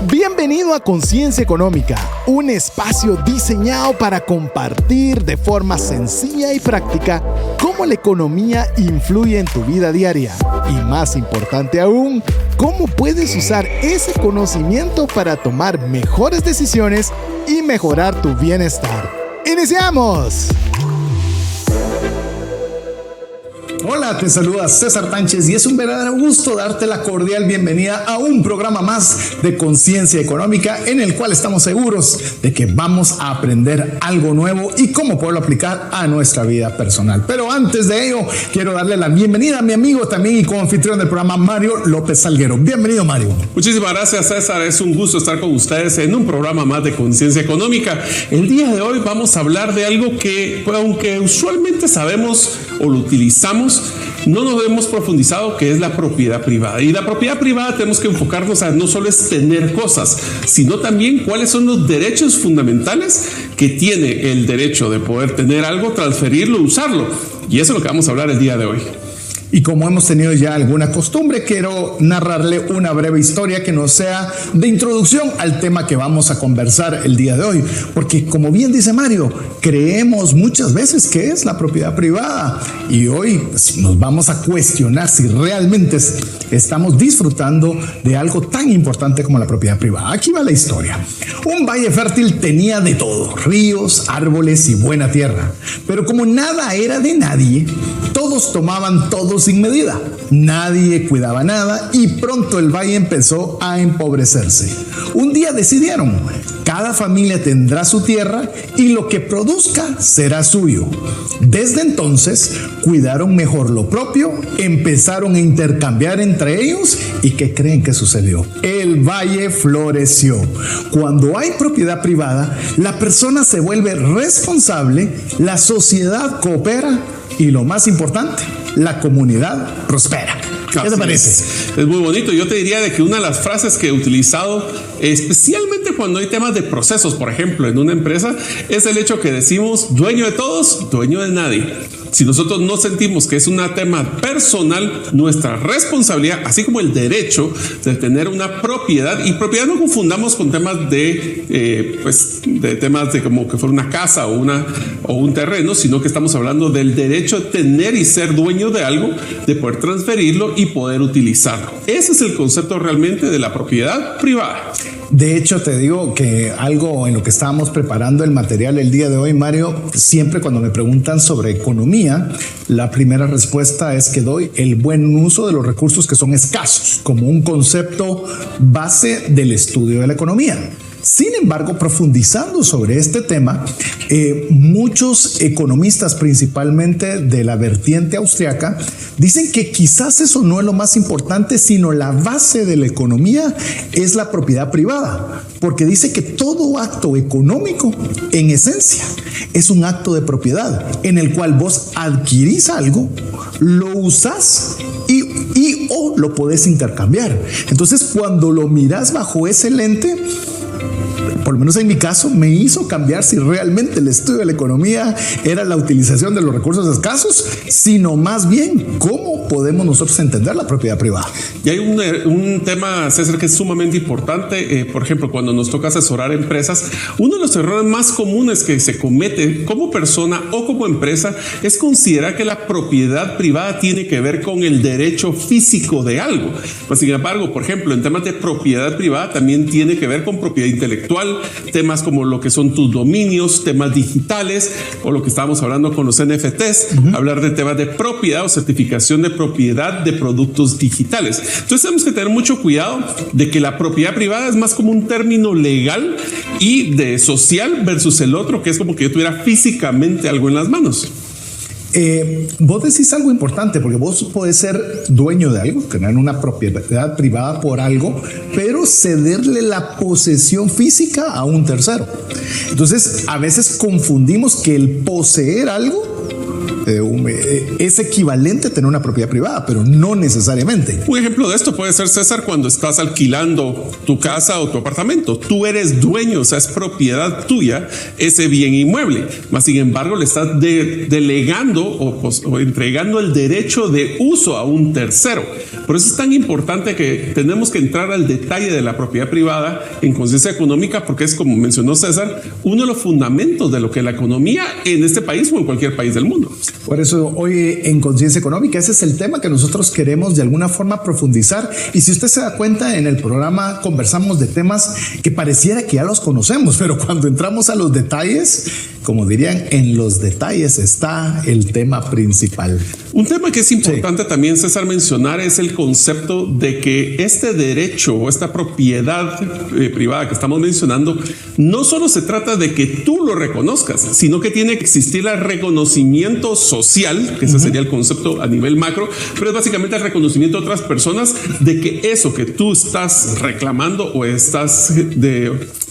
Bienvenido a Conciencia Económica, un espacio diseñado para compartir de forma sencilla y práctica cómo la economía influye en tu vida diaria. Y más importante aún, cómo puedes usar ese conocimiento para tomar mejores decisiones y mejorar tu bienestar. ¡Iniciamos! Hola, te saluda César Tánchez y es un verdadero gusto darte la cordial bienvenida a un programa más de Conciencia Económica en el cual estamos seguros de que vamos a aprender algo nuevo y cómo poderlo aplicar a nuestra vida personal. Pero antes de ello, quiero darle la bienvenida a mi amigo también y coanfitrión del programa, Mario López Salguero. Bienvenido, Mario. Muchísimas gracias, César. Es un gusto estar con ustedes en un programa más de Conciencia Económica. El día de hoy vamos a hablar de algo que, aunque usualmente sabemos o lo utilizamos, no nos hemos profundizado, que es la propiedad privada. Y la propiedad privada tenemos que enfocarnos a no solo es tener cosas, sino también cuáles son los derechos fundamentales que tiene el derecho de poder tener algo, transferirlo, usarlo. Y eso es lo que vamos a hablar el día de hoy. Y como hemos tenido ya alguna costumbre, quiero narrarle una breve historia que nos sea de introducción al tema que vamos a conversar el día de hoy. Porque como bien dice Mario, creemos muchas veces que es la propiedad privada. Y hoy nos vamos a cuestionar si realmente estamos disfrutando de algo tan importante como la propiedad privada. Aquí va la historia. Un valle fértil tenía de todo: ríos, árboles y buena tierra. Pero como nada era de nadie, todos tomaban todo sin medida. Nadie cuidaba nada y pronto el valle empezó a empobrecerse. Un día decidieron: cada familia tendrá su tierra y lo que produzca será suyo. Desde entonces cuidaron mejor lo propio, empezaron a intercambiar entre ellos y ¿qué creen que sucedió? El valle floreció. Cuando hay propiedad privada, la persona se vuelve responsable, la sociedad coopera y lo más importante, la comunidad prospera. ¿Qué te parece? Es muy bonito. Yo te diría de que una de las frases que he utilizado, especialmente cuando hay temas de procesos, por ejemplo, en una empresa, es el hecho que decimos dueño de todos, dueño de nadie. Si nosotros no sentimos que es un tema personal, nuestra responsabilidad, así como el derecho de tener una propiedad, y propiedad no confundamos con temas de temas de como que fuera una casa o un terreno, sino que estamos hablando del derecho de tener y ser dueño de algo, de poder transferirlo y poder utilizarlo. Ese es el concepto realmente de la propiedad privada. De hecho, te digo que algo en lo que estábamos preparando el material el día de hoy, Mario, siempre cuando me preguntan sobre economía, la primera respuesta es que doy el buen uso de los recursos que son escasos, como un concepto base del estudio de la economía. Sin embargo, profundizando sobre este tema, muchos economistas, principalmente de la vertiente austriaca, dicen que quizás eso no es lo más importante, sino la base de la economía es la propiedad privada, porque dice que todo acto económico, en esencia, es un acto de propiedad, en el cual vos adquirís algo, lo usás y o lo podés intercambiar. Entonces, cuando lo mirás bajo ese lente, por lo menos en mi caso, me hizo cambiar si realmente el estudio de la economía era la utilización de los recursos escasos, sino más bien cómo podemos nosotros entender la propiedad privada. Y hay un tema, César, que es sumamente importante. Por ejemplo, cuando nos toca asesorar empresas, uno de los errores más comunes que se comete como persona o como empresa es considerar que la propiedad privada tiene que ver con el derecho físico de algo. Pues, sin embargo, por ejemplo, en temas de propiedad privada también tiene que ver con propiedad intelectual, temas como lo que son tus dominios, temas digitales o lo que estábamos hablando con los NFTs, hablar de temas de propiedad o certificación de propiedad de productos digitales. Entonces tenemos que tener mucho cuidado de que la propiedad privada es más como un término legal y de social versus el otro, que es como que yo tuviera físicamente algo en las manos. Vos decís algo importante, porque vos podés ser dueño de algo, tener una propiedad privada por algo, pero cederle la posesión física a un tercero. Entonces, a veces confundimos que el poseer algo Es equivalente a tener una propiedad privada, pero no necesariamente. Un ejemplo de esto puede ser, César, cuando estás alquilando tu casa o tu apartamento. Tú eres dueño, o sea, es propiedad tuya ese bien inmueble. Mas, sin embargo, le estás delegando o entregando el derecho de uso a un tercero. Por eso es tan importante que tenemos que entrar al detalle de la propiedad privada en conciencia económica, porque es, como mencionó César, uno de los fundamentos de lo que es la economía en este país o en cualquier país del mundo. Por eso hoy en Conciencia Económica ese es el tema que nosotros queremos de alguna forma profundizar. Y si usted se da cuenta, en el programa conversamos de temas que pareciera que ya los conocemos, pero cuando entramos a los detalles, como dirían, en los detalles está el tema principal. Un tema que es importante también, César, mencionar es el concepto de que este derecho o esta propiedad privada que estamos mencionando no solo se trata de que tú lo reconozcas, sino que tiene que existir el reconocimiento social, que ese sería el concepto a nivel macro, pero es básicamente el reconocimiento de otras personas de que eso que tú estás reclamando o estás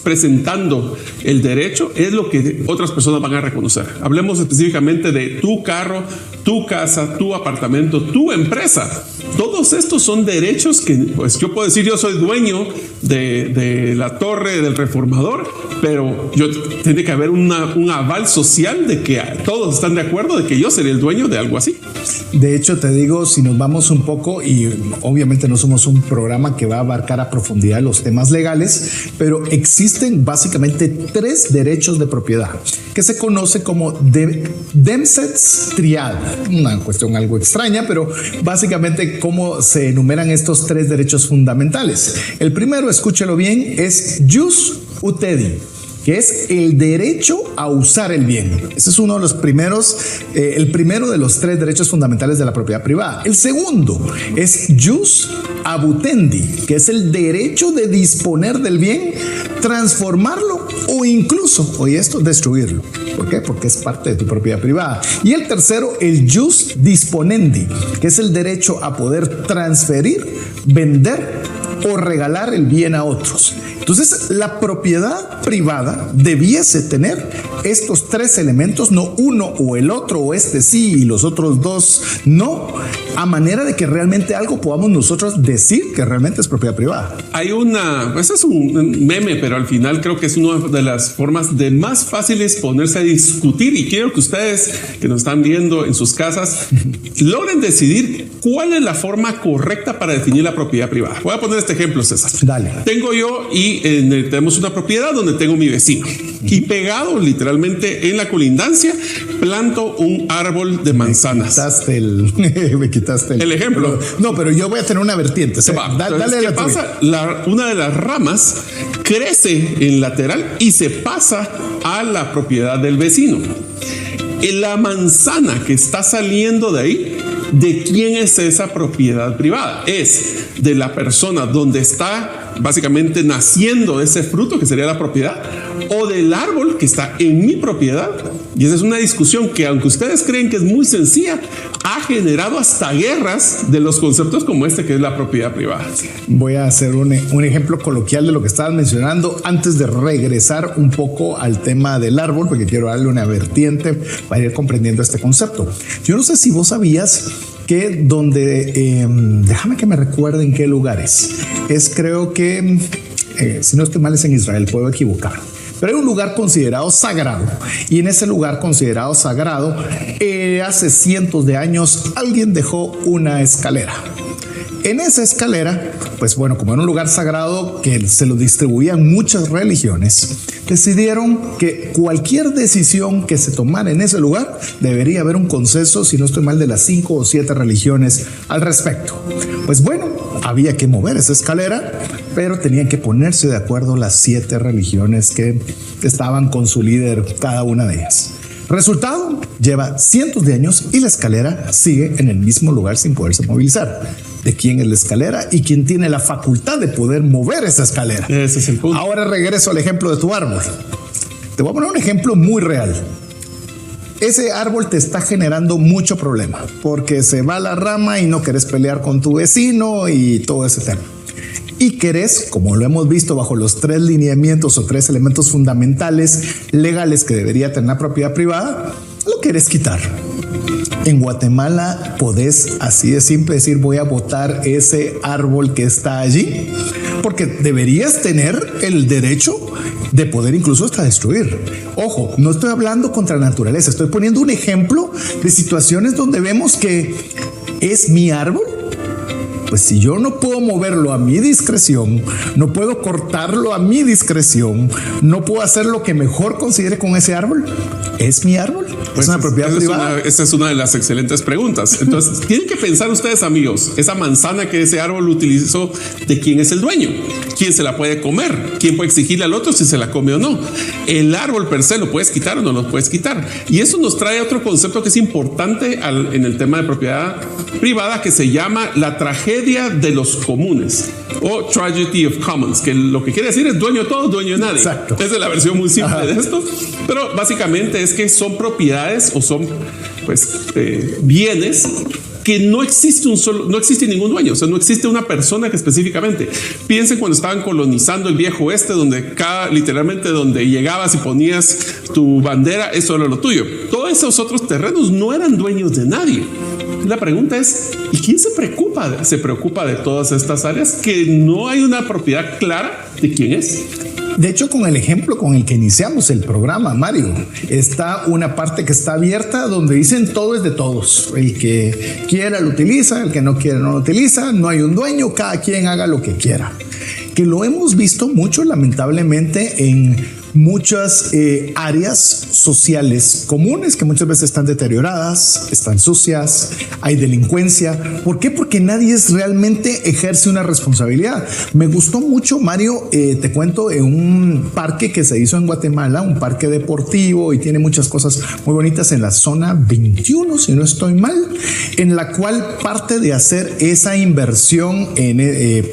presentando el derecho es lo que otras personas van a reconocer. Hablemos específicamente de tu carro, tu casa, tu apartamento, tu empresa. Todos estos son derechos que, pues, yo puedo decir, yo soy dueño de la Torre del Reformador, pero tiene que haber un aval social de que todos están de acuerdo de que yo seré el dueño de algo así. De hecho, te digo, si nos vamos un poco, y obviamente no somos un programa que va a abarcar a profundidad los temas legales, pero existen básicamente 3 derechos de propiedad que se conoce como Demsetz Triad. Una cuestión algo extraña, pero básicamente cómo se enumeran estos 3 derechos fundamentales. El primero, escúchelo bien, es Jus Utedi, que es el derecho a usar el bien. Ese es uno de los primeros, el primero de los 3 derechos fundamentales de la propiedad privada. El segundo es Jus Abutendi, que es el derecho de disponer del bien, transformarlo o incluso, oye esto, destruirlo. ¿Por qué? Porque es parte de tu propiedad privada. Y el tercero, el Jus Disponendi, que es el derecho a poder transferir, vender o regalar el bien a otros. Entonces, la propiedad privada debiese tener estos 3 elementos, no uno o el otro, o este sí y los otros 2 no, a manera de que realmente algo podamos nosotros decir que realmente es propiedad privada. Hay pues es un meme, pero al final creo que es una de las formas de más fáciles ponerse a discutir, y quiero que ustedes que nos están viendo en sus casas logren decidir cuál es la forma correcta para definir la propiedad privada. Voy a poner este ejemplo, César. Dale. Tengo yo y tenemos una propiedad donde tengo mi vecino, y pegado literalmente en la colindancia planto un árbol de manzanas. Me quitaste el ejemplo. No, pero yo voy a tener una vertiente. Dale. ¿Qué pasa? Una de las ramas crece en lateral y se pasa a la propiedad del vecino. La manzana que está saliendo de ahí, ¿de quién es esa propiedad privada? Es de la persona donde está básicamente naciendo ese fruto, que sería la propiedad, o del árbol que está en mi propiedad. Y esa es una discusión que, aunque ustedes creen que es muy sencilla, ha generado hasta guerras de los conceptos como este, que es la propiedad privada. Voy a hacer un ejemplo coloquial de lo que estabas mencionando antes de regresar un poco al tema del árbol, porque quiero darle una vertiente para ir comprendiendo este concepto. Yo no sé si vos sabías que déjame que me recuerde en qué lugares. Creo que, si no estoy mal, es en Israel, puedo equivocar. Pero hay un lugar considerado sagrado, y en ese lugar considerado sagrado, hace cientos de años alguien dejó una escalera. En esa escalera, pues bueno, como era un lugar sagrado que se lo distribuían muchas religiones, decidieron que cualquier decisión que se tomara en ese lugar debería haber un consenso, si no estoy mal, de las 5 o 7 religiones al respecto. Pues bueno, había que mover esa escalera, pero tenían que ponerse de acuerdo las 7 religiones que estaban con su líder, cada una de ellas. Resultado, lleva cientos de años y la escalera sigue en el mismo lugar sin poderse movilizar. ¿De quién es la escalera y quién tiene la facultad de poder mover esa escalera? Ese es el punto. Ahora regreso al ejemplo de tu árbol. Te voy a poner un ejemplo muy real. Ese árbol te está generando mucho problema porque se va la rama y no querés pelear con tu vecino y todo ese tema. Y querés, como lo hemos visto bajo los 3 lineamientos o 3 elementos fundamentales legales que debería tener la propiedad privada, lo querés quitar. En Guatemala podés, así de simple, decir voy a botar ese árbol que está allí, porque deberías tener el derecho de poder incluso hasta destruir. Ojo, no estoy hablando contra la naturaleza, estoy poniendo un ejemplo de situaciones donde vemos que es mi árbol. Pues si yo no puedo moverlo a mi discreción, no puedo cortarlo a mi discreción, no puedo hacer lo que mejor considere con ese árbol, ¿es mi árbol? Pues ¿Es una propiedad privada? Esa es una de las excelentes preguntas. Entonces, tienen que pensar ustedes, amigos, esa manzana que ese árbol utilizó, ¿de quién es el dueño? ¿Quién se la puede comer? ¿Quién puede exigirle al otro si se la come o no? El árbol per se, ¿lo puedes quitar o no lo puedes quitar? Y eso nos trae otro concepto que es importante en el tema de propiedad privada, que se llama la tragedia de los comunes o tragedy of commons, que lo que quiere decir es dueño de todo, dueño de nadie. Exacto. Esa es la versión muy simple de esto, pero básicamente es que son propiedades o son bienes que no existe no existe ningún dueño, o sea, no existe una persona que específicamente. Piensen cuando estaban colonizando el viejo oeste, donde literalmente donde llegabas y ponías tu bandera, eso era lo tuyo. Todos esos otros terrenos no eran dueños de nadie. La pregunta es, ¿y quién se preocupa? Se preocupa de todas estas áreas que no hay una propiedad clara de quién es. De hecho, con el ejemplo con el que iniciamos el programa, Mario, está una parte que está abierta donde dicen todo es de todos. El que quiera lo utiliza, el que no quiera no lo utiliza, no hay un dueño, cada quien haga lo que quiera. Que lo hemos visto mucho, lamentablemente, en muchas áreas sociales comunes que muchas veces están deterioradas, están sucias, hay delincuencia. ¿Por qué? Porque nadie realmente ejerce una responsabilidad. Me gustó mucho, Mario, te cuento, en un parque que se hizo en Guatemala, un parque deportivo y tiene muchas cosas muy bonitas en la zona 21, si no estoy mal, en la cual parte de hacer esa inversión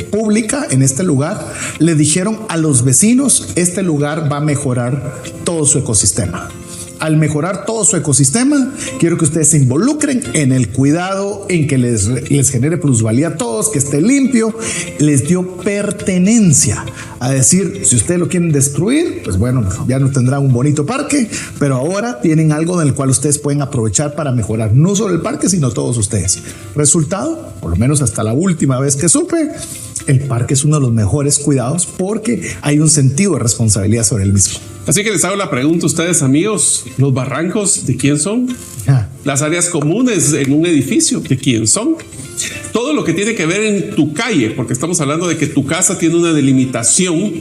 pública en este lugar, le dijeron a los vecinos, este lugar va a mejorar todo su ecosistema. Al mejorar todo su ecosistema, quiero que ustedes se involucren en el cuidado, en que les genere plusvalía a todos, que esté limpio. Les dio pertenencia. A decir, si ustedes lo quieren destruir, pues bueno, ya no tendrán un bonito parque, pero ahora tienen algo del cual ustedes pueden aprovechar para mejorar no solo el parque, sino todos ustedes. Resultado, por lo menos hasta la última vez que supe, el parque es uno de los mejores cuidados porque hay un sentido de responsabilidad sobre el mismo. Así que les hago la pregunta a ustedes, amigos, ¿los barrancos de quién son? Las áreas comunes en un edificio, ¿de quién son? Todo lo que tiene que ver en tu calle, porque estamos hablando de que tu casa tiene una delimitación,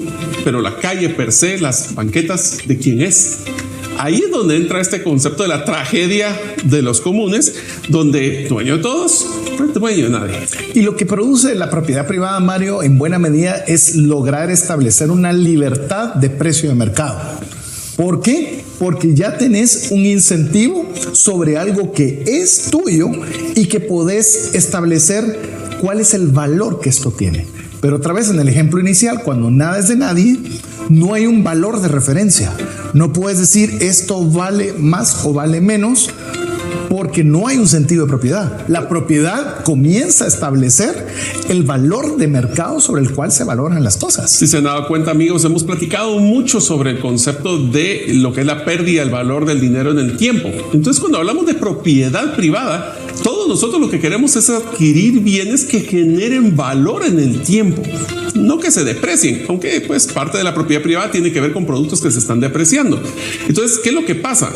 pero la calle per se, las banquetas, ¿de quién es? Ahí es donde entra este concepto de la tragedia de los comunes, donde dueño de todos, dueño de nadie. Y lo que produce la propiedad privada, Mario, en buena medida es lograr establecer una libertad de precio de mercado. ¿Por qué? Porque ya tenés un incentivo sobre algo que es tuyo y que podés establecer cuál es el valor que esto tiene. Pero otra vez en el ejemplo inicial, cuando nada es de nadie, no hay un valor de referencia. No puedes decir esto vale más o vale menos porque no hay un sentido de propiedad. La propiedad comienza a establecer el valor de mercado sobre el cual se valoran las cosas. Si se han dado cuenta, amigos, hemos platicado mucho sobre el concepto de lo que es la pérdida del valor del dinero en el tiempo. Entonces, cuando hablamos de propiedad privada, todos nosotros lo que queremos es adquirir bienes que generen valor en el tiempo, no que se deprecien, aunque pues parte de la propiedad privada tiene que ver con productos que se están depreciando. Entonces, ¿qué es lo que pasa?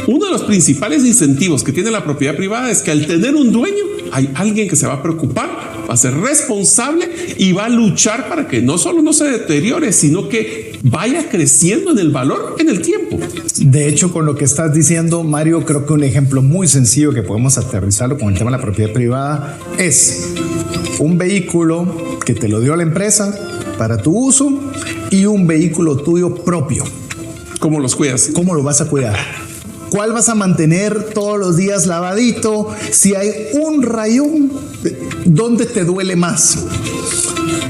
Uno de los principales incentivos que tiene la propiedad privada es que al tener un dueño hay alguien que se va a preocupar, va a ser responsable y va a luchar para que no solo no se deteriore, sino que vaya creciendo en el valor en el tiempo. De hecho, con lo que estás diciendo, Mario, creo que un ejemplo muy sencillo que podemos aterrizarlo con el tema de la propiedad privada es un vehículo que te lo dio la empresa para tu uso y un vehículo tuyo propio. ¿Cómo los cuidas? ¿Cómo lo vas a cuidar? ¿Cuál vas a mantener todos los días lavadito? Si hay un rayón, ¿dónde te duele más?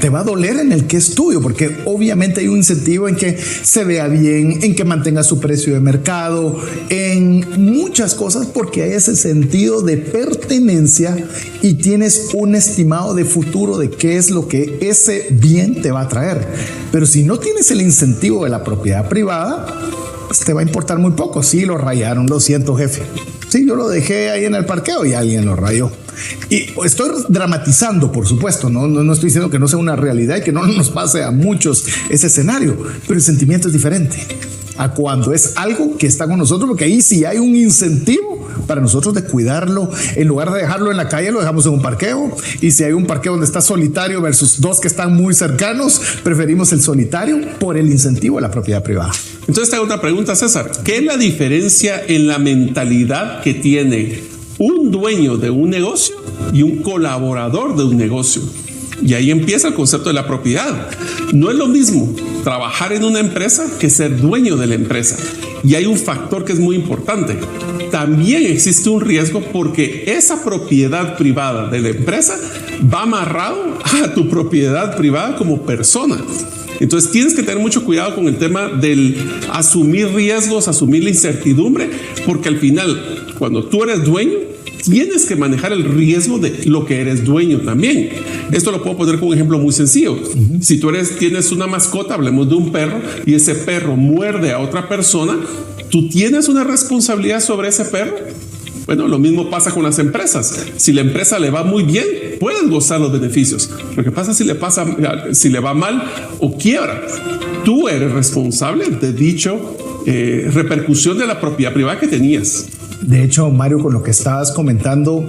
Te va a doler en el que es tuyo, porque obviamente hay un incentivo en que se vea bien, en que mantenga su precio de mercado, en muchas cosas, porque hay ese sentido de pertenencia y tienes un estimado de futuro de qué es lo que ese bien te va a traer. Pero si no tienes el incentivo de la propiedad privada, pues te va a importar muy poco. Sí, lo rayaron, lo siento, jefe. Sí, yo lo dejé ahí en el parqueo y alguien lo rayó. Y estoy dramatizando, por supuesto, no estoy diciendo que no sea una realidad y que no nos pase a muchos ese escenario, pero el sentimiento es diferente a cuando es algo que está con nosotros, porque ahí sí hay un incentivo para nosotros de cuidarlo. En lugar de dejarlo en la calle, lo dejamos en un parqueo, y si hay un parqueo donde está solitario versus dos que están muy cercanos, preferimos el solitario por el incentivo de la propiedad privada. Entonces te hago otra pregunta, César. ¿Qué es la diferencia en la mentalidad que tiene un dueño de un negocio y un colaborador de un negocio? Y ahí empieza el concepto de la propiedad. No es lo mismo trabajar en una empresa que ser dueño de la empresa. Y hay un factor que es muy importante. También existe un riesgo porque esa propiedad privada de la empresa va amarrado a tu propiedad privada como persona. Entonces tienes que tener mucho cuidado con el tema del asumir riesgos, asumir la incertidumbre, porque al final, cuando tú eres dueño, tienes que manejar el riesgo de lo que eres dueño también. Esto lo puedo poner con un ejemplo muy sencillo. Si tú tienes una mascota, hablemos de un perro, y ese perro muerde a otra persona, ¿tú tienes una responsabilidad sobre ese perro? Bueno, lo mismo pasa con las empresas. Si la empresa le va muy bien, puedes gozar los beneficios. Lo que pasa si le va mal o quiebra, tú eres responsable de dicho repercusión de la propiedad privada que tenías. De hecho, Mario, con lo que estabas comentando,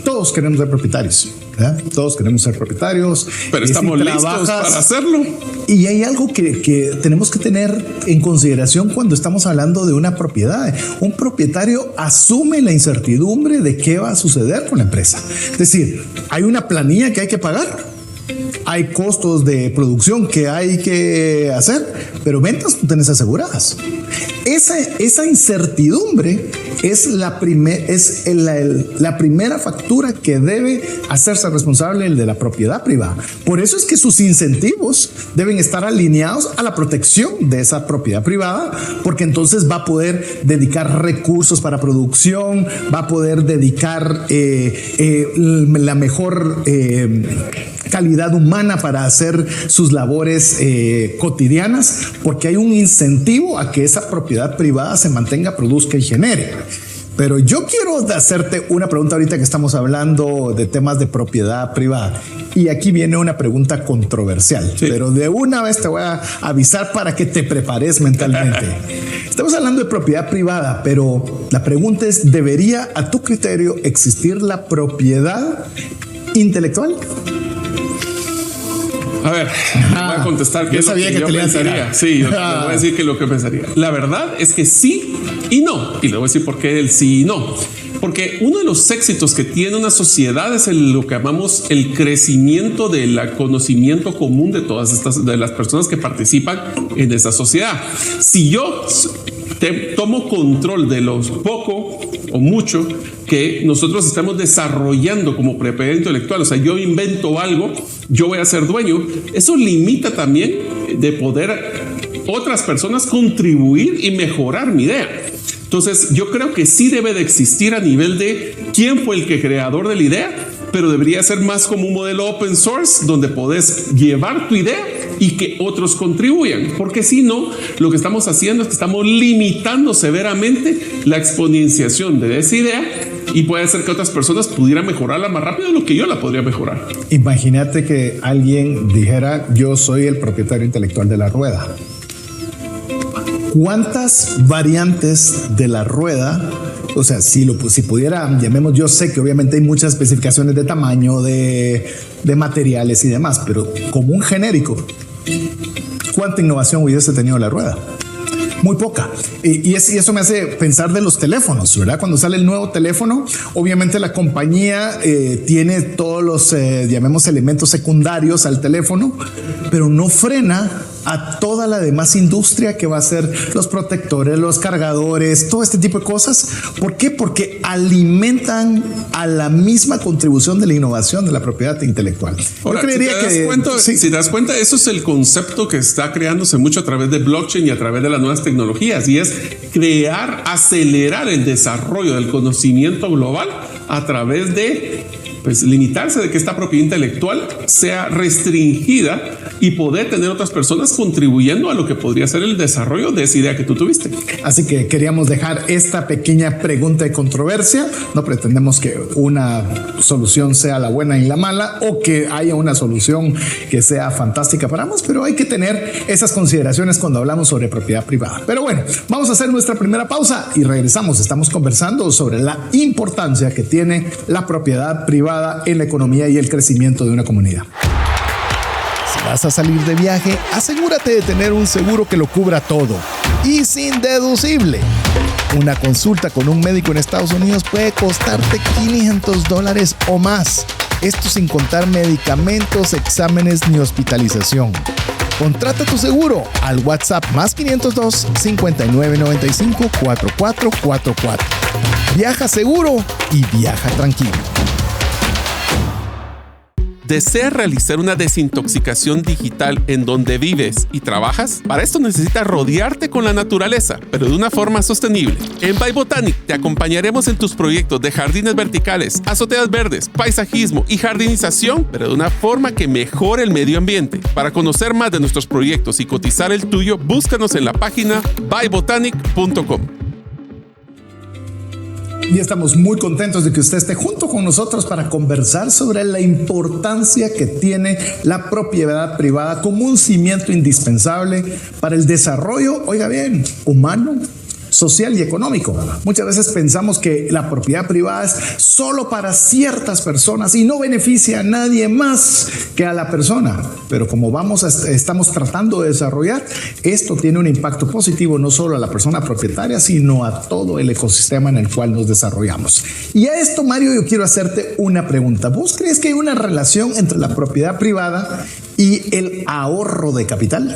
todos queremos ser propietarios, ¿verdad? Todos queremos ser propietarios. Pero estamos listos para hacerlo. Y hay algo que tenemos que tener en consideración cuando estamos hablando de una propiedad. Un propietario asume la incertidumbre de qué va a suceder con la empresa. Es decir, hay una planilla que hay que pagar. Hay costos de producción que hay que hacer, pero ventas no tenés aseguradas. Esa incertidumbre es la primera factura que debe hacerse responsable el de la propiedad privada. Por eso es que sus incentivos deben estar alineados a la protección de esa propiedad privada, porque entonces va a poder dedicar recursos para producción, va a poder dedicar la mejor calidad humana para hacer sus labores cotidianas, porque hay un incentivo a que esa propiedad privada se mantenga, produzca y genere. Pero yo quiero hacerte una pregunta ahorita que estamos hablando de temas de propiedad privada. Y aquí viene una pregunta controversial, sí, pero de una vez te voy a avisar para que te prepares mentalmente. Estamos hablando de propiedad privada, pero la pregunta es, ¿debería a tu criterio existir la propiedad intelectual? A ver, voy a contestar que yo pensaría. Sí, yo le voy a decir que lo que pensaría. La verdad es que sí y no. Y le voy a decir por qué el sí y no. Porque uno de los éxitos que tiene una sociedad es lo que llamamos el crecimiento del conocimiento común de todas de las personas que participan en esa sociedad. Si yo tomo control de los poco o mucho que nosotros estamos desarrollando como propiedad intelectual, o sea, yo invento algo, yo voy a ser dueño, eso limita también de poder otras personas contribuir y mejorar mi idea. Entonces, yo creo que sí debe de existir a nivel de quién fue el creador de la idea, pero debería ser más como un modelo open source donde podés llevar tu idea y que otros contribuyan, porque si no, lo que estamos haciendo es que estamos limitando severamente la exponenciación de esa idea, y puede ser que otras personas pudieran mejorarla más rápido de lo que yo la podría mejorar. Imagínate que alguien dijera, yo soy el propietario intelectual de la rueda. ¿Cuántas variantes de la rueda? O sea, si pudiera, llamemos, yo sé que obviamente hay muchas especificaciones de tamaño, de materiales y demás, pero como un genérico, ¿cuánta innovación hubiese tenido la rueda? Muy poca. Y eso me hace pensar de los teléfonos, ¿verdad? Cuando sale el nuevo teléfono, obviamente la compañía tiene todos los, llamemos, elementos secundarios al teléfono, pero no frena a toda la demás industria que va a ser los protectores, los cargadores, todo este tipo de cosas. ¿Por qué? Porque alimentan a la misma contribución de la innovación de la propiedad intelectual. Ahora, si te das cuenta, eso es el concepto que está creándose mucho a través de blockchain y a través de las nuevas tecnologías, y es acelerar el desarrollo del conocimiento global a través de pues limitarse de que esta propiedad intelectual sea restringida y poder tener otras personas contribuyendo a lo que podría ser el desarrollo de esa idea que tú tuviste. Así que queríamos dejar esta pequeña pregunta de controversia. No pretendemos que una solución sea la buena y la mala o que haya una solución que sea fantástica para ambos, pero hay que tener esas consideraciones cuando hablamos sobre propiedad privada. Pero bueno, vamos a hacer nuestra primera pausa y regresamos. Estamos conversando sobre la importancia que tiene la propiedad privada en la economía y el crecimiento de una comunidad. Si vas a salir de viaje, asegúrate de tener un seguro que lo cubra todo y sin deducible. Una consulta con un médico en Estados Unidos puede costarte $500 o más. Esto sin contar medicamentos, exámenes ni hospitalización. Contrata tu seguro al WhatsApp +502 5995 4444. Viaja seguro y viaja tranquilo. ¿Deseas realizar una desintoxicación digital en donde vives y trabajas? Para esto necesitas rodearte con la naturaleza, pero de una forma sostenible. En By Botanic te acompañaremos en tus proyectos de jardines verticales, azoteas verdes, paisajismo y jardinización, pero de una forma que mejore el medio ambiente. Para conocer más de nuestros proyectos y cotizar el tuyo, búscanos en la página bybotanic.com. Y estamos muy contentos de que usted esté junto con nosotros para conversar sobre la importancia que tiene la propiedad privada como un cimiento indispensable para el desarrollo, oiga bien, humano, social y económico. Muchas veces pensamos que la propiedad privada es solo para ciertas personas y no beneficia a nadie más que a la persona. Pero como estamos tratando de desarrollar, esto tiene un impacto positivo no solo a la persona propietaria, sino a todo el ecosistema en el cual nos desarrollamos. Y a esto, Mario, yo quiero hacerte una pregunta. ¿Vos crees que hay una relación entre la propiedad privada y el ahorro de capital?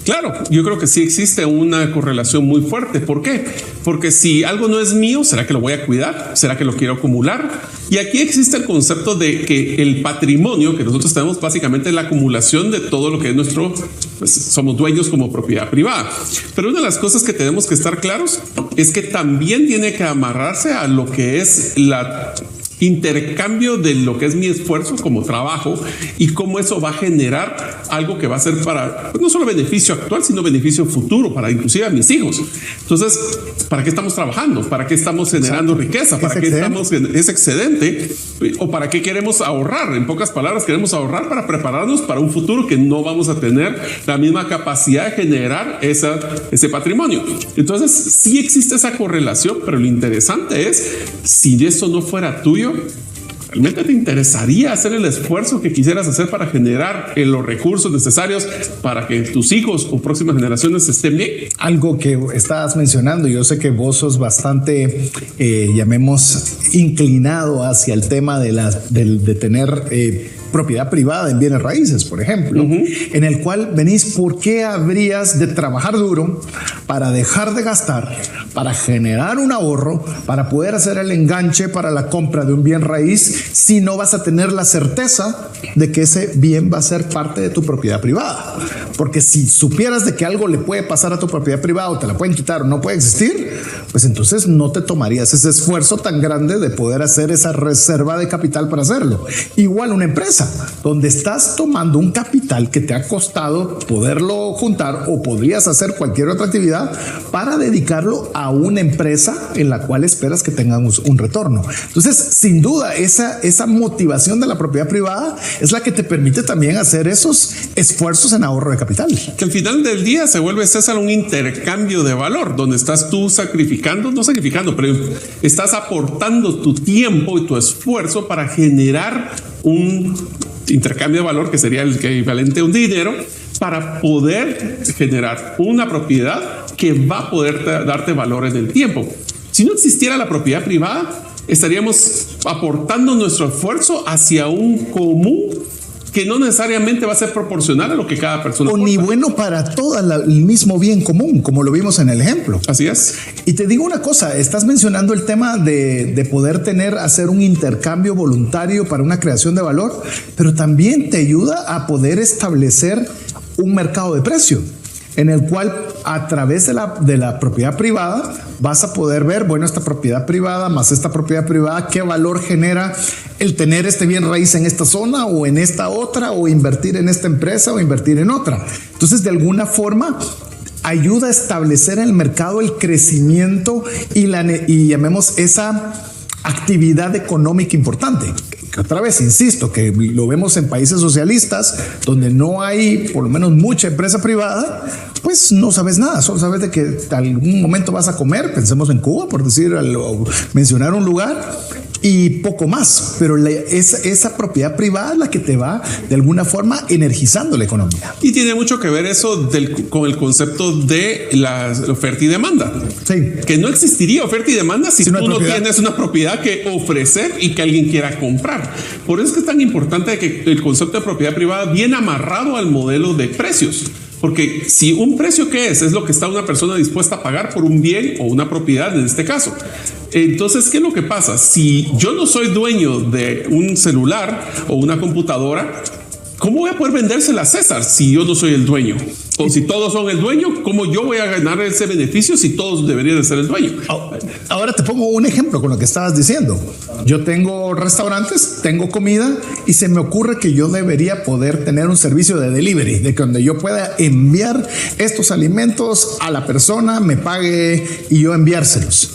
Claro, yo creo que sí existe una correlación muy fuerte. ¿Por qué? Porque si algo no es mío, ¿será que lo voy a cuidar? ¿Será que lo quiero acumular? Y aquí existe el concepto de que el patrimonio que nosotros tenemos básicamente es la acumulación de todo lo que es nuestro, pues somos dueños como propiedad privada. Pero una de las cosas que tenemos que estar claros es que también tiene que amarrarse a lo que es la intercambio de lo que es mi esfuerzo como trabajo y cómo eso va a generar algo que va a ser para pues no solo beneficio actual, sino beneficio futuro para inclusive a mis hijos. Entonces, ¿para qué estamos trabajando? ¿Para qué estamos generando riqueza? ¿Para qué estamos en ese excedente? ¿O para qué queremos ahorrar? En pocas palabras, queremos ahorrar para prepararnos para un futuro que no vamos a tener la misma capacidad de generar ese patrimonio. Entonces, sí existe esa correlación, pero lo interesante es, si eso no fuera tuyo, ¿realmente te interesaría hacer el esfuerzo que quisieras hacer para generar los recursos necesarios para que tus hijos o próximas generaciones estén bien? Algo que estabas mencionando, yo sé que vos sos bastante, llamemos, inclinado hacia el tema de tener propiedad privada en bienes raíces, por ejemplo, en el cual venís, ¿por qué habrías de trabajar duro para dejar de gastar, para generar un ahorro, para poder hacer el enganche para la compra de un bien raíz, si no vas a tener la certeza de que ese bien va a ser parte de tu propiedad privada? Porque si supieras de que algo le puede pasar a tu propiedad privada o te la pueden quitar o no puede existir, pues entonces no te tomarías ese esfuerzo tan grande de poder hacer esa reserva de capital para hacerlo. Igual una empresa, donde estás tomando un capital que te ha costado poderlo juntar o podrías hacer cualquier otra actividad para dedicarlo a una empresa en la cual esperas que tengamos un retorno. Entonces, sin duda, esa motivación de la propiedad privada es la que te permite también hacer esos esfuerzos en ahorro de capital. Que al final del día se vuelve, César, un intercambio de valor, donde estás tú pero estás aportando tu tiempo y tu esfuerzo para generar un intercambio de valor que sería el equivalente a un dinero para poder generar una propiedad que va a poder darte valor en el tiempo. Si no existiera la propiedad privada, estaríamos aportando nuestro esfuerzo hacia un común que no necesariamente va a ser proporcional a lo que cada persona aporta. O ni bueno para todo el mismo bien común, como lo vimos en el ejemplo. Así es. Y te digo una cosa, estás mencionando el tema de poder hacer un intercambio voluntario para una creación de valor, pero también te ayuda a poder establecer un mercado de precio. en el cual a través de la propiedad privada vas a poder ver, bueno, esta propiedad privada más esta propiedad privada, qué valor genera el tener este bien raíz en esta zona o en esta otra, o invertir en esta empresa o invertir en otra. Entonces, de alguna forma, ayuda a establecer en el mercado el crecimiento y llamemos esa actividad económica importante. Otra vez, insisto, que lo vemos en países socialistas donde no hay por lo menos mucha empresa privada, pues no sabes nada, solo sabes de que algún momento vas a comer, pensemos en Cuba, por mencionar un lugar, y poco más, pero esa propiedad privada es la que te va de alguna forma energizando la economía. Y tiene mucho que ver eso con el concepto de la oferta y demanda. Sí. Que no existiría oferta y demanda si tú no tienes una propiedad que ofrecer y que alguien quiera comprar. Por eso es que es tan importante que el concepto de propiedad privada viene amarrado al modelo de precios. Porque si un precio, ¿qué es? Es lo que está una persona dispuesta a pagar por un bien o una propiedad en este caso. Entonces, ¿qué es lo que pasa? Si yo no soy dueño de un celular o una computadora, ¿cómo voy a poder vendérsela a César si yo no soy el dueño? O si todos son el dueño, ¿cómo yo voy a ganar ese beneficio si todos deberían de ser el dueño? Ahora te pongo un ejemplo con lo que estabas diciendo. Yo tengo restaurantes, tengo comida y se me ocurre que yo debería poder tener un servicio de delivery, de donde yo pueda enviar estos alimentos a la persona, me pague y yo enviárselos.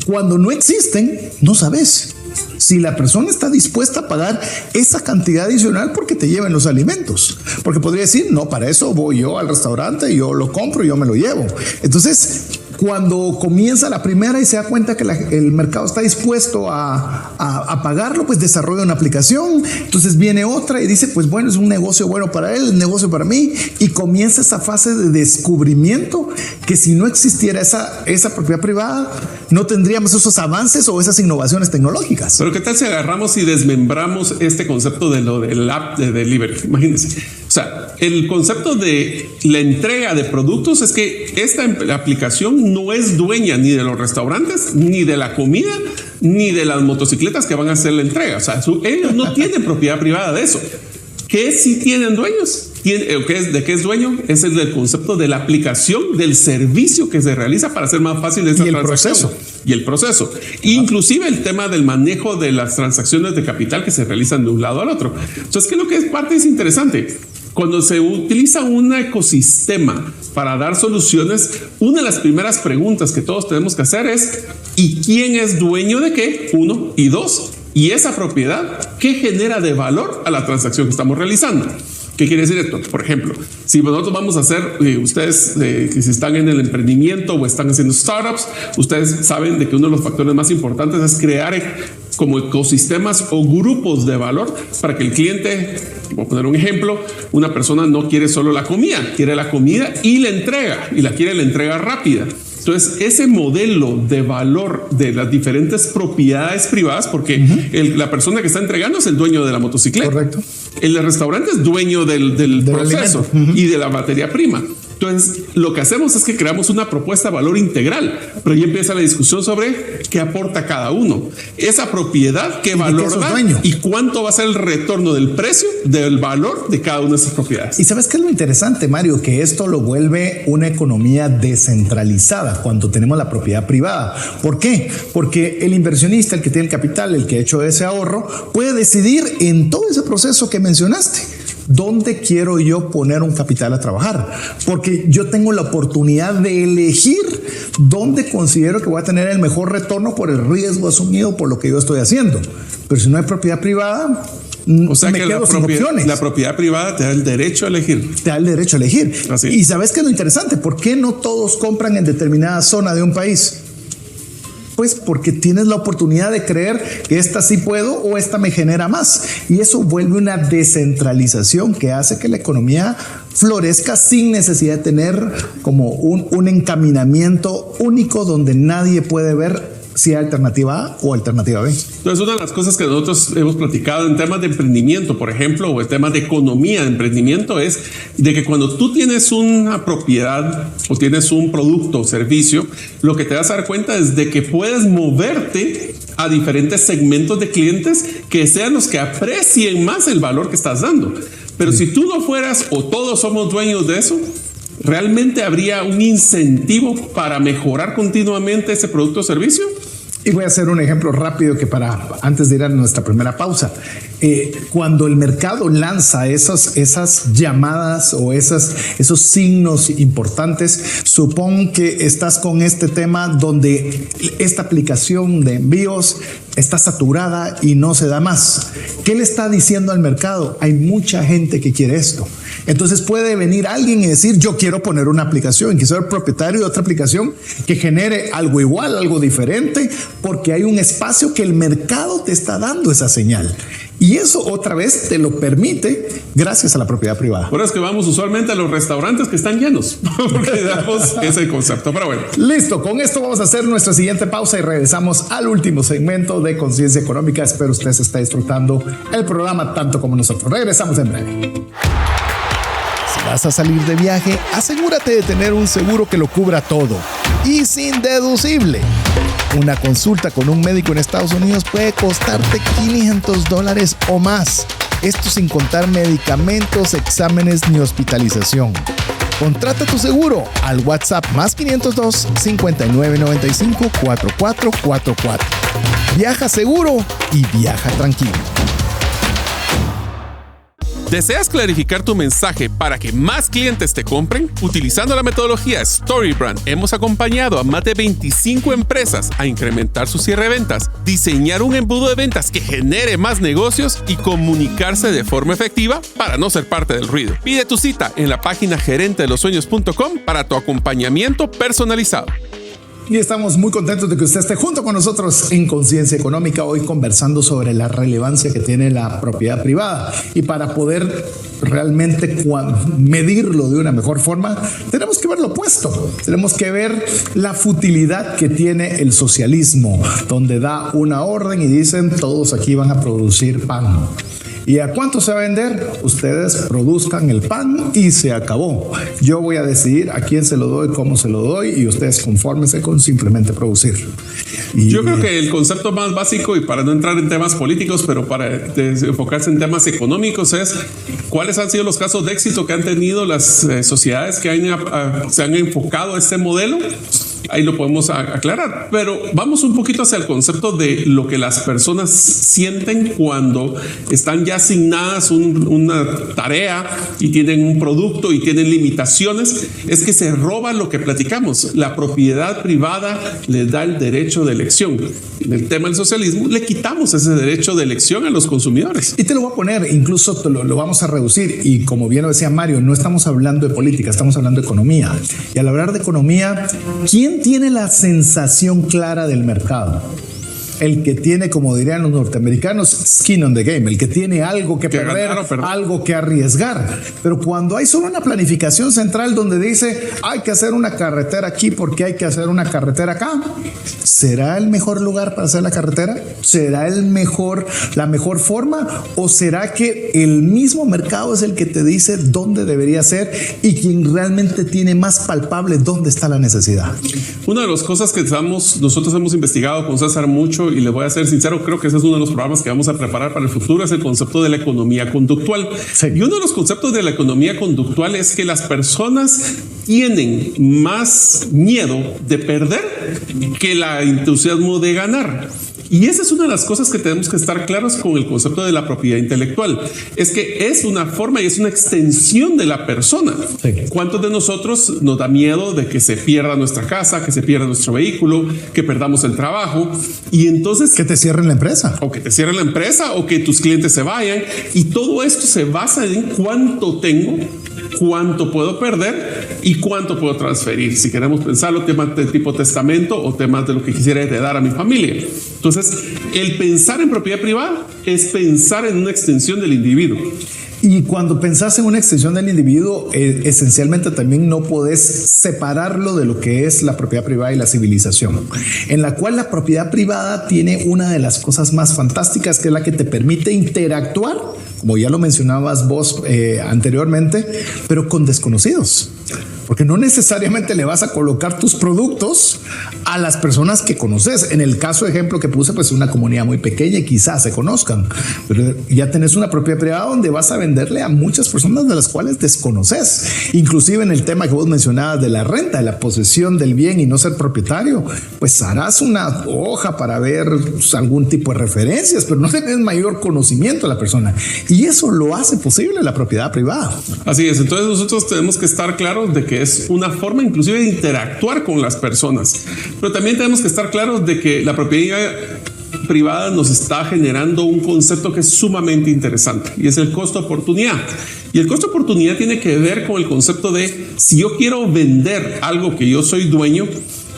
Cuando no existen, no sabes si la persona está dispuesta a pagar esa cantidad adicional porque te lleven los alimentos. Porque podría decir, no, para eso voy yo al restaurante, yo lo compro y yo me lo llevo. Entonces, cuando comienza la primera y se da cuenta que el mercado está dispuesto a pagarlo, pues desarrolla una aplicación. Entonces viene otra y dice, pues bueno, es un negocio bueno para él, es un negocio para mí. Y comienza esa fase de descubrimiento que si no existiera esa propiedad privada, no tendríamos esos avances o esas innovaciones tecnológicas. Pero ¿qué tal si agarramos y desmembramos este concepto de lo del app de delivery? Imagínense. O sea, el concepto de la entrega de productos es que esta aplicación no es dueña ni de los restaurantes, ni de la comida, ni de las motocicletas que van a hacer la entrega. O sea, ellos no tienen propiedad privada de eso. ¿Qué sí tienen dueños? ¿De qué es dueño? Es el del concepto de la aplicación del servicio que se realiza para hacer más fácil esa transacción. Y el proceso. Inclusive el tema del manejo de las transacciones de capital que se realizan de un lado al otro. Entonces, ¿qué es lo que es parte? Es interesante. Cuando se utiliza un ecosistema para dar soluciones, una de las primeras preguntas que todos tenemos que hacer es ¿y quién es dueño de qué? 1 y 2. Y esa propiedad, ¿qué genera de valor a la transacción que estamos realizando? ¿Qué quiere decir esto? Por ejemplo, si nosotros vamos a hacer, ustedes que si están en el emprendimiento o están haciendo startups, ustedes saben de que uno de los factores más importantes es crear como ecosistemas o grupos de valor para que el cliente, voy a poner un ejemplo, una persona no quiere solo la comida, quiere la comida y la quiere la entrega rápida. Entonces, ese modelo de valor de las diferentes propiedades privadas, porque la persona que está entregando es el dueño de la motocicleta. Correcto. El restaurante es dueño del proceso y de la materia prima. Entonces, lo que hacemos es que creamos una propuesta de valor integral, pero ya empieza la discusión sobre qué aporta cada uno. Esa propiedad, qué valor da y cuánto va a ser el retorno del precio, del valor de cada una de esas propiedades. Y ¿sabes qué es lo interesante, Mario? Que esto lo vuelve una economía descentralizada cuando tenemos la propiedad privada. ¿Por qué? Porque el inversionista, el que tiene el capital, el que ha hecho ese ahorro, puede decidir en todo ese proceso que mencionaste. ¿Dónde quiero yo poner un capital a trabajar? Porque yo tengo la oportunidad de elegir dónde considero que voy a tener el mejor retorno por el riesgo asumido por lo que yo estoy haciendo. Pero si no hay propiedad privada, o sea que la propiedad privada te da el derecho a elegir. Te da el derecho a elegir. Así. Y ¿sabes qué es lo interesante? ¿Por qué no todos compran en determinada zona de un país? Pues porque tienes la oportunidad de creer que esta sí puedo o esta me genera más. Y eso vuelve una descentralización que hace que la economía florezca sin necesidad de tener como un encaminamiento único donde nadie puede ver si hay alternativa A o alternativa B. Entonces, una de las cosas que nosotros hemos platicado en temas de emprendimiento, por ejemplo, o en temas de economía de emprendimiento, es de que cuando tú tienes una propiedad o tienes un producto o servicio, lo que te vas a dar cuenta es de que puedes moverte a diferentes segmentos de clientes que sean los que aprecien más el valor que estás dando. Pero si tú no fueras o todos somos dueños de eso, ¿realmente habría un incentivo para mejorar continuamente ese producto o servicio? Y voy a hacer un ejemplo rápido que antes de ir a nuestra primera pausa. Cuando el mercado lanza esas llamadas o esos signos importantes, supón que estás con este tema donde esta aplicación de envíos está saturada y no se da más. ¿Qué le está diciendo al mercado? Hay mucha gente que quiere esto. Entonces puede venir alguien y decir, yo quiero poner una aplicación, quiero ser propietario de otra aplicación que genere algo igual, algo diferente, porque hay un espacio que el mercado te está dando esa señal. Y eso otra vez te lo permite gracias a la propiedad privada. Por eso es que vamos usualmente a los restaurantes que están llenos, porque damos ese concepto. Pero bueno. Listo, con esto vamos a hacer nuestra siguiente pausa y regresamos al último segmento de Conciencia Económica. Espero usted se esté disfrutando el programa tanto como nosotros. Regresamos en breve. Si vas a salir de viaje, asegúrate de tener un seguro que lo cubra todo y sin deducible. Una consulta con un médico en Estados Unidos puede costarte $500 o más. Esto sin contar medicamentos, exámenes ni hospitalización. Contrata tu seguro al WhatsApp +502 5995 4444. Viaja seguro y viaja tranquilo. ¿Deseas clarificar tu mensaje para que más clientes te compren? Utilizando la metodología StoryBrand, hemos acompañado a más de 25 empresas a incrementar su cierre de ventas, diseñar un embudo de ventas que genere más negocios y comunicarse de forma efectiva para no ser parte del ruido. Pide tu cita en la página gerentedelosueños.com para tu acompañamiento personalizado. Y estamos muy contentos de que usted esté junto con nosotros en Conciencia Económica, hoy conversando sobre la relevancia que tiene la propiedad privada. Y para poder realmente medirlo de una mejor forma, tenemos que ver lo opuesto. Tenemos que ver la futilidad que tiene el socialismo, donde da una orden y dicen todos aquí van a producir pan. ¿Y a cuánto se va a vender? Ustedes produzcan el pan y se acabó. Yo voy a decidir a quién se lo doy, cómo se lo doy y ustedes confórmense con simplemente producir. Yo creo que el concepto más básico, y para no entrar en temas políticos, pero para enfocarse en temas económicos, es cuáles han sido los casos de éxito que han tenido las sociedades que se han enfocado a este modelo. Ahí lo podemos aclarar, pero vamos un poquito hacia el concepto de lo que las personas sienten cuando están ya asignadas una tarea y tienen un producto y tienen limitaciones. Es que se roba lo que platicamos. La propiedad privada les da el derecho de elección. En el tema del socialismo le quitamos ese derecho de elección a los consumidores. Y te lo voy a poner, incluso lo vamos a reducir, y como bien lo decía Mario, no estamos hablando de política, estamos hablando de economía. Y al hablar de economía, ¿quién tiene la sensación clara del mercado? El que tiene, como dirían los norteamericanos, skin on the game, el que tiene algo que perder, algo que arriesgar. Pero cuando hay solo una planificación central donde dice hay que hacer una carretera aquí porque hay que hacer una carretera acá, ¿será el mejor lugar para hacer la carretera? ¿Será la mejor forma? ¿O será que el mismo mercado es el que te dice dónde debería ser y quien realmente tiene más palpable dónde está la necesidad? Una de las cosas que nosotros hemos investigado con César mucho, y le voy a ser sincero, creo que ese es uno de los programas que vamos a preparar para el futuro, es el concepto de la economía conductual. Sí. Y uno de los conceptos de la economía conductual es que las personas tienen más miedo de perder que el entusiasmo de ganar. Y esa es una de las cosas que tenemos que estar claros con el concepto de la propiedad intelectual. Es que es una forma y es una extensión de la persona. Sí. ¿Cuántos de nosotros nos da miedo de que se pierda nuestra casa, que se pierda nuestro vehículo, que perdamos el trabajo? Y entonces... que te cierren la empresa. O que te cierren la empresa o que tus clientes se vayan. Y todo esto se basa en cuánto tengo, cuánto puedo perder y cuánto puedo transferir. Si queremos pensarlo, temas de tipo testamento o temas de lo que quisiera heredar a mi familia. Entonces, el pensar en propiedad privada es pensar en una extensión del individuo. Y cuando pensás en una extensión del individuo, esencialmente también no podés separarlo de lo que es la propiedad privada y la civilización, en la cual la propiedad privada tiene una de las cosas más fantásticas, que es la que te permite interactuar, como ya lo mencionabas vos anteriormente, pero con desconocidos. porque no necesariamente le vas a colocar tus productos a las personas que conoces. En el caso ejemplo que puse, pues una comunidad muy pequeña y quizás se conozcan, pero ya tenés una propiedad privada donde vas a venderle a muchas personas de las cuales desconoces. Inclusive en el tema que vos mencionabas de la renta, de la posesión del bien y no ser propietario, pues harás una hoja para ver algún tipo de referencias, pero no tenés mayor conocimiento de la persona, y eso lo hace posible la propiedad privada. Así es, entonces nosotros tenemos que estar claros de que es una forma inclusive de interactuar con las personas, pero también tenemos que estar claros de que la propiedad privada nos está generando un concepto que es sumamente interesante, y es el costo de oportunidad. Y el costo de oportunidad tiene que ver con el concepto de si yo quiero vender algo que yo soy dueño,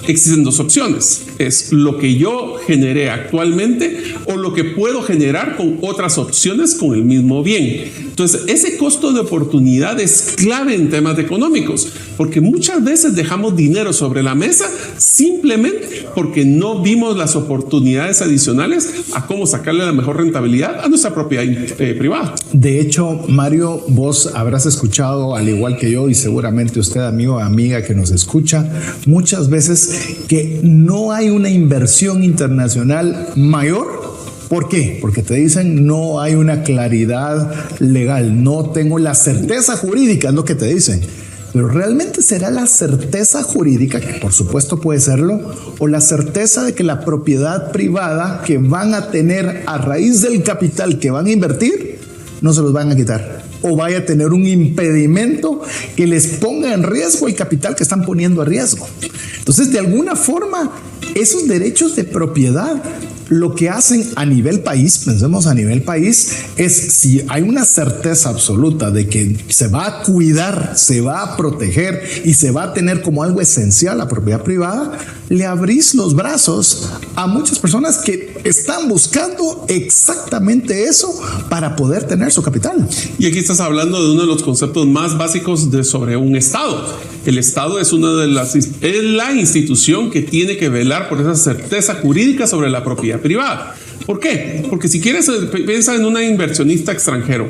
existen dos opciones: es lo que yo generé actualmente o lo que puedo generar con otras opciones con el mismo bien. Entonces, ese costo de oportunidad es clave en temas económicos, porque muchas veces dejamos dinero sobre la mesa simplemente porque no vimos las oportunidades adicionales a cómo sacarle la mejor rentabilidad a nuestra propiedad privada. De hecho, Mario, vos habrás escuchado, al igual que yo, y seguramente usted, amigo o amiga que nos escucha, muchas veces que no hay una inversión internacional mayor. ¿Por qué? Porque te dicen no hay una claridad legal, no tengo la certeza jurídica, es lo que te dicen. Pero ¿realmente será la certeza jurídica, que por supuesto puede serlo, o la certeza de que la propiedad privada que van a tener a raíz del capital que van a invertir no se los van a quitar? O vaya a tener un impedimento que les ponga en riesgo el capital que están poniendo a riesgo. Entonces, de alguna forma, esos derechos de propiedad lo que hacen a nivel país, pensemos a nivel país, es si hay una certeza absoluta de que se va a cuidar, se va a proteger y se va a tener como algo esencial la propiedad privada, le abrís los brazos a muchas personas que están buscando exactamente eso para poder tener su capital. Y aquí estás hablando de uno de los conceptos más básicos sobre un Estado. El Estado es es la institución que tiene que velar por esa certeza jurídica sobre la propiedad privada. ¿Por qué? Porque si quieres, piensa en un inversionista extranjero.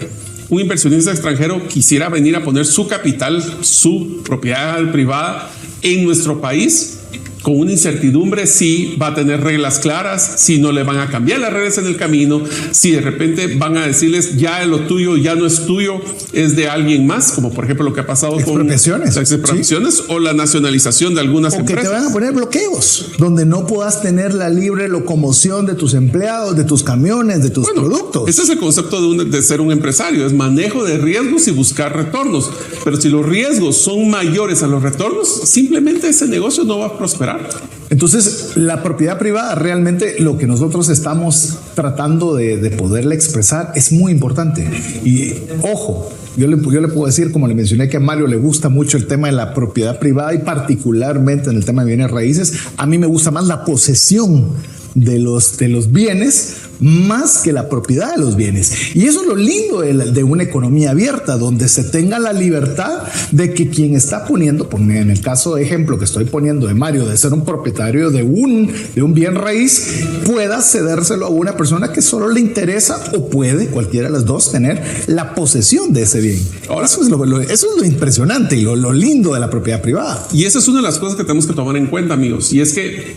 Un inversionista extranjero quisiera venir a poner su capital, su propiedad privada en nuestro país, con una incertidumbre si va a tener reglas claras, si no le van a cambiar las reglas en el camino, si de repente van a decirles ya lo tuyo ya no es tuyo, es de alguien más, como por ejemplo lo que ha pasado con las expropiaciones, ¿sí? O la nacionalización de algunas empresas. O que te van a poner bloqueos, donde no puedas tener la libre locomoción de tus empleados, de tus camiones, de tus productos. Ese es el concepto de ser un empresario, es manejo de riesgos y buscar retornos. Pero si los riesgos son mayores a los retornos, simplemente ese negocio no va a prosperar. Entonces, la propiedad privada, realmente lo que nosotros estamos tratando de poderle expresar es muy importante. Y ojo, yo le puedo decir, como le mencioné, que a Mario le gusta mucho el tema de la propiedad privada y particularmente en el tema de bienes raíces. A mí me gusta más la posesión de los bienes más que la propiedad de los bienes. Y eso es lo lindo de una economía abierta, donde se tenga la libertad de que quien está poniendo, en el caso de ejemplo que estoy poniendo de Mario, de ser un propietario de un bien raíz, pueda cedérselo a una persona que solo le interesa o puede, cualquiera de las dos, tener la posesión de ese bien. Ahora, eso es lo impresionante y lo lindo de la propiedad privada. Y esa es una de las cosas que tenemos que tomar en cuenta, amigos, y es que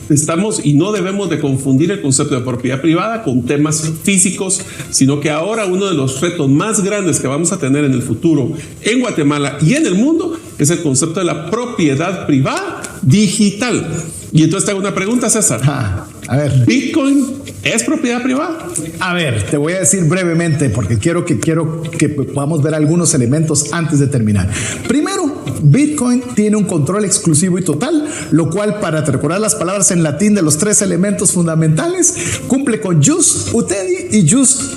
no debemos de confundir el concepto de propiedad privada con temas físicos, sino que ahora uno de los retos más grandes que vamos a tener en el futuro en Guatemala y en el mundo es el concepto de la propiedad privada digital. Y entonces te hago una pregunta, César. A ver, ¿Bitcoin es propiedad privada? A ver, te voy a decir brevemente porque quiero que podamos ver algunos elementos antes de terminar. Primero, Bitcoin tiene un control exclusivo y total, lo cual, para recordar las palabras en latín de los tres elementos fundamentales, cumple con jus utendi y jus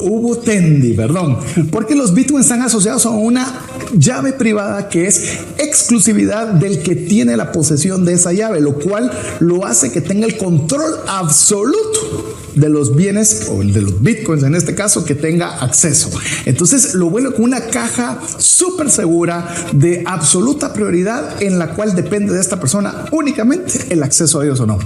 ubutendi, porque los Bitcoins están asociados a una llave privada que es exclusividad del que tiene la posesión de esa llave, lo cual lo hace que tenga el control absoluto de los bienes o de los bitcoins en este caso que tenga acceso. Entonces lo vuelve con una caja súper segura de absoluta prioridad en la cual depende de esta persona únicamente el acceso a ellos o no.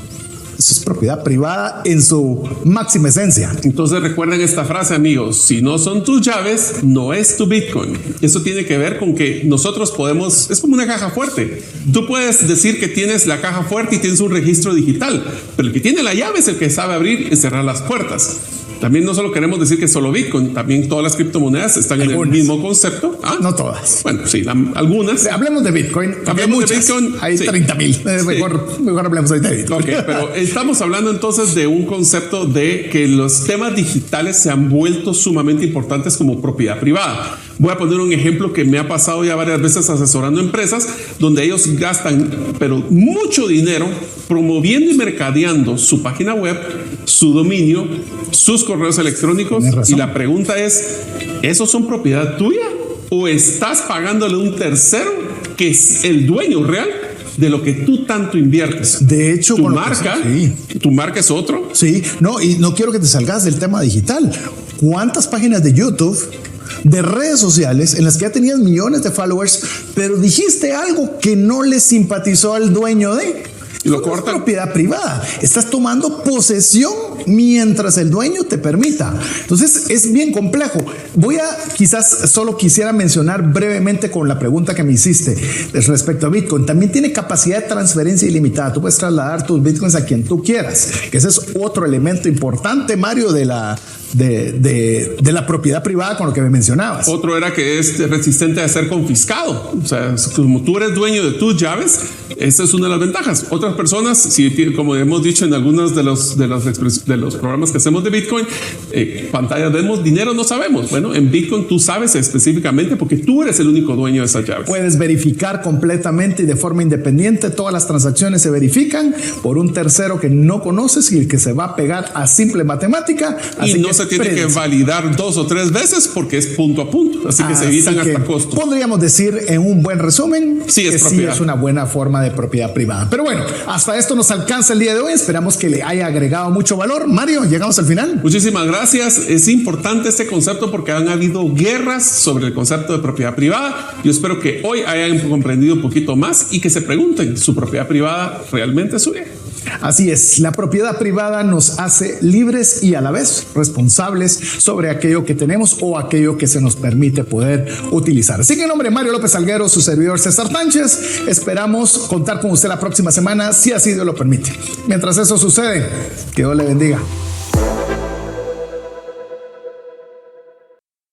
Eso es propiedad privada en su máxima esencia. Entonces recuerden esta frase, amigos: si no son tus llaves, no es tu Bitcoin. Eso tiene que ver con que nosotros podemos, es como una caja fuerte. Tú puedes decir que tienes la caja fuerte y tienes un registro digital, pero el que tiene la llave es el que sabe abrir y cerrar las puertas. También no solo queremos decir que solo Bitcoin, también todas las criptomonedas están en el mismo concepto. ¿Ah? No todas. Bueno, sí, algunas. Hablemos de Bitcoin. Hablemos de Bitcoin. Hay 30,000. Mejor hablemos ahorita de Bitcoin. Ok, pero estamos hablando entonces de un concepto de que los temas digitales se han vuelto sumamente importantes como propiedad privada. Voy a poner un ejemplo que me ha pasado ya varias veces asesorando empresas, donde ellos gastan, pero mucho dinero promoviendo y mercadeando su página web, su dominio, sus correos electrónicos. Y la pregunta es: ¿esos son propiedad tuya o estás pagándole a un tercero que es el dueño real de lo que tú tanto inviertes? De hecho, tu marca, tu marca es otro. Sí, no, y no quiero que te salgas del tema digital. ¿Cuántas páginas de YouTube, de redes sociales en las que ya tenías millones de followers, pero dijiste algo que no le simpatizó al dueño de? Y lo cortan. Es propiedad privada. Estás tomando posesión mientras el dueño te permita. Entonces es bien complejo. Quizás solo quisiera mencionar brevemente con la pregunta que me hiciste respecto a Bitcoin. También tiene capacidad de transferencia ilimitada. Tú puedes trasladar tus Bitcoins a quien tú quieras. Que ese es otro elemento importante, Mario, de la propiedad privada con lo que me mencionabas. Otro era que es resistente a ser confiscado. O sea, como tú eres dueño de tus llaves, esa es una de las ventajas. Otras personas, como hemos dicho en algunos de los programas que hacemos de Bitcoin, pantallas vemos, dinero no sabemos. Bueno, en Bitcoin tú sabes específicamente porque tú eres el único dueño de esas llaves. Puedes verificar completamente y de forma independiente. Todas las transacciones se verifican por un tercero que no conoces y el que se va a pegar a simple matemática. Y no se tiene que validar 2 o 3 veces porque es punto a punto. Así que se evitan hasta costos. Podríamos decir en un buen resumen que sí es una buena forma de propiedad privada. Pero bueno, hasta esto nos alcanza el día de hoy. Esperamos que le haya agregado mucho valor. Mario, llegamos al final. Muchísimas gracias. Es importante este concepto porque han habido guerras sobre el concepto de propiedad privada. Yo espero que hoy hayan comprendido un poquito más y que se pregunten: ¿su propiedad privada realmente es suya? Así es, la propiedad privada nos hace libres y a la vez responsables sobre aquello que tenemos o aquello que se nos permite poder utilizar. Así que en nombre de Mario López Salguero, su servidor César Tánchez, esperamos contar con usted la próxima semana, si así Dios lo permite. Mientras eso sucede, que Dios le bendiga.